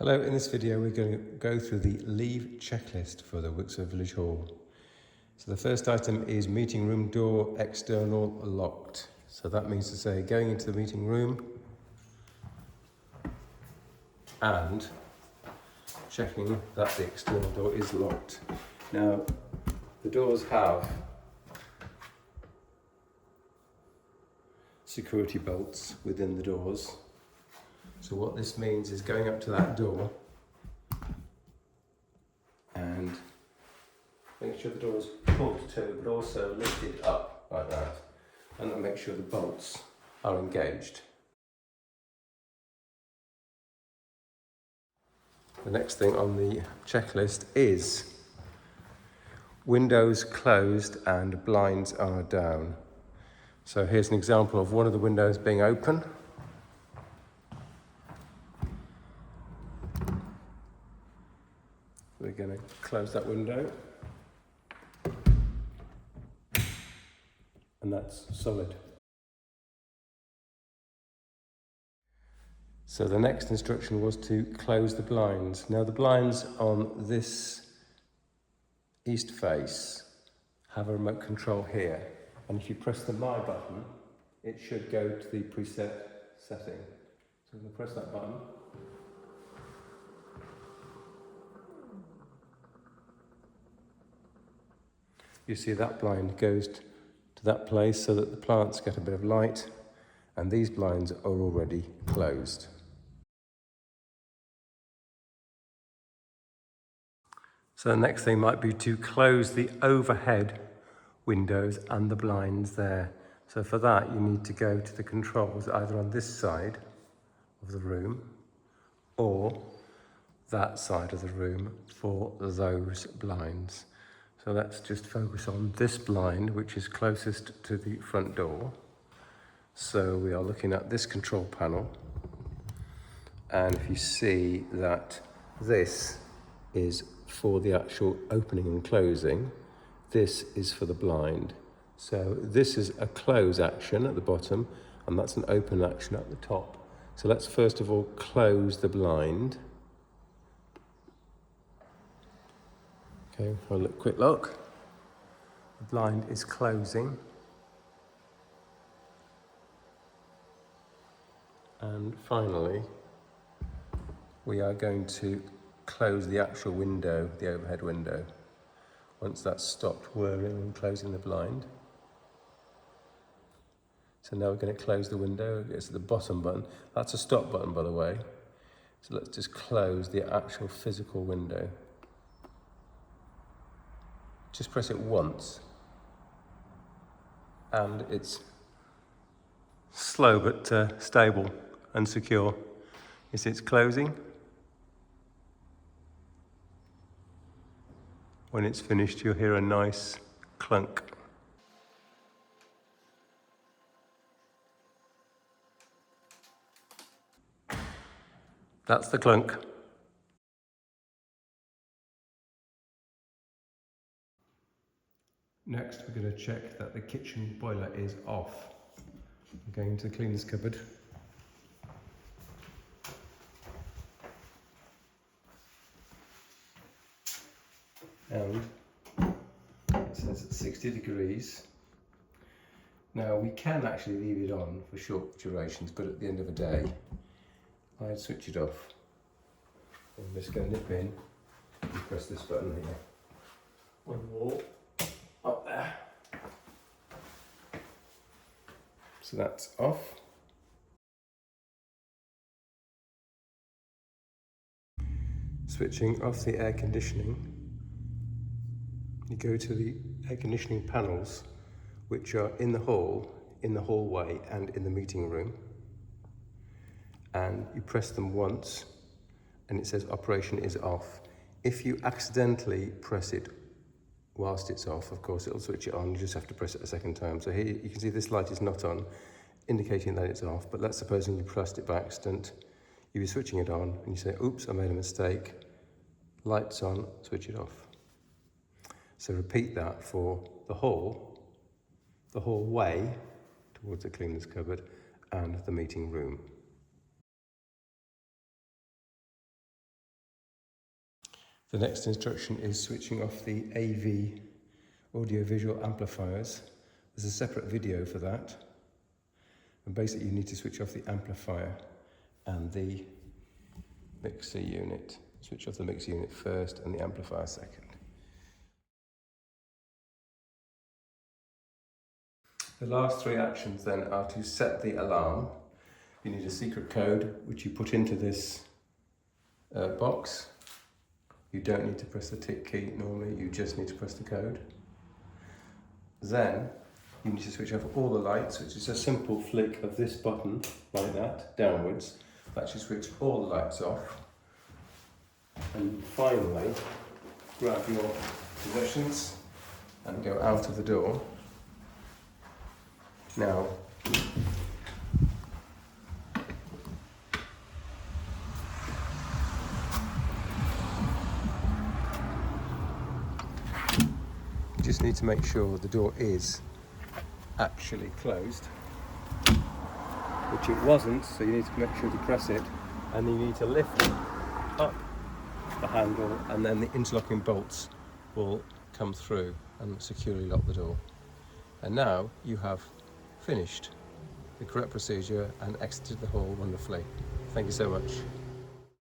Hello, in this video we're going to go through the leave checklist for the WVH Hall. So the first item is meeting room door external locked. So that means to say going into the meeting room and checking that the external door is locked. Now the doors have security bolts within the doors. So what this means is going up to that door and make sure the door is pulled to, but also lifted up like that, and then make sure the bolts are engaged. The next thing on the checklist is windows closed and blinds are down. So here's an example of one of the windows being open. We're going to close that window, and that's solid. So the next instruction was to close the blinds. Now the blinds on this east face have a remote control here, and if you press the My button, it should go to the preset setting. So I'm going to press that button. You see that blind goes to that place so that the plants get a bit of light, and these blinds are already closed. So the next thing might be to close the overhead windows and the blinds there. So for that you need to go to the controls either on this side of the room or that side of the room for those blinds. So let's just focus on this blind, which is closest to the front door. So we are looking at this control panel, and if you see that this is for the actual opening and closing, this is for the blind. So this is a close action at the bottom, and that's an open action at the top. So let's first of all close the blind. Okay, for a quick look. The blind is closing. And finally, we are going to close the actual window, the overhead window. Once that's stopped whirring and closing the blind. So now we're going to close the window. It's the bottom button. That's a stop button, by the way. So let's just close the actual physical window. Just press it once. And it's slow but stable and secure. You see it's closing. When it's finished, you'll hear a nice clunk. That's the clunk. Next, we're going to check that the kitchen boiler is off. We're going to the cleaner's cupboard. And it says it's 60 degrees. Now we can actually leave it on for short durations, but at the end of the day, I'd switch it off. I'm just going to nip in and press this button here. One more up there. So that's off. Switching off the air conditioning. You go to the air conditioning panels, which are in the hall, in the hallway and in the meeting room. And you press them once and it says operation is off. If you accidentally press it whilst it's off, of course it'll switch it on. You just have to press it a second time. So here you can see this light is not on, indicating that it's off. But let's suppose you pressed it by accident. You'll be switching it on and you say, oops, I made a mistake. Lights on, switch it off. So repeat that for the hallway towards the cleaner's cupboard and the meeting room. The next instruction is switching off the AV audio-visual amplifiers. There's a separate video for that. And basically you need to switch off the amplifier and the mixer unit. Switch off the mixer unit first and the amplifier second. The last three actions then are to set the alarm. You need a secret code which you put into this box. You don't need to press the tick key normally, you just need to press the code. Then you need to switch off all the lights, which is a simple flick of this button like that, downwards. That should switch all the lights off. And finally, grab your possessions and go out of the door. Now, you just need to make sure the door is actually closed, which it wasn't, so you need to make sure to press it, and then you need to lift up the handle, and then the interlocking bolts will come through and securely lock the door. And now you have finished the correct procedure and exited the hall wonderfully. Thank you so much.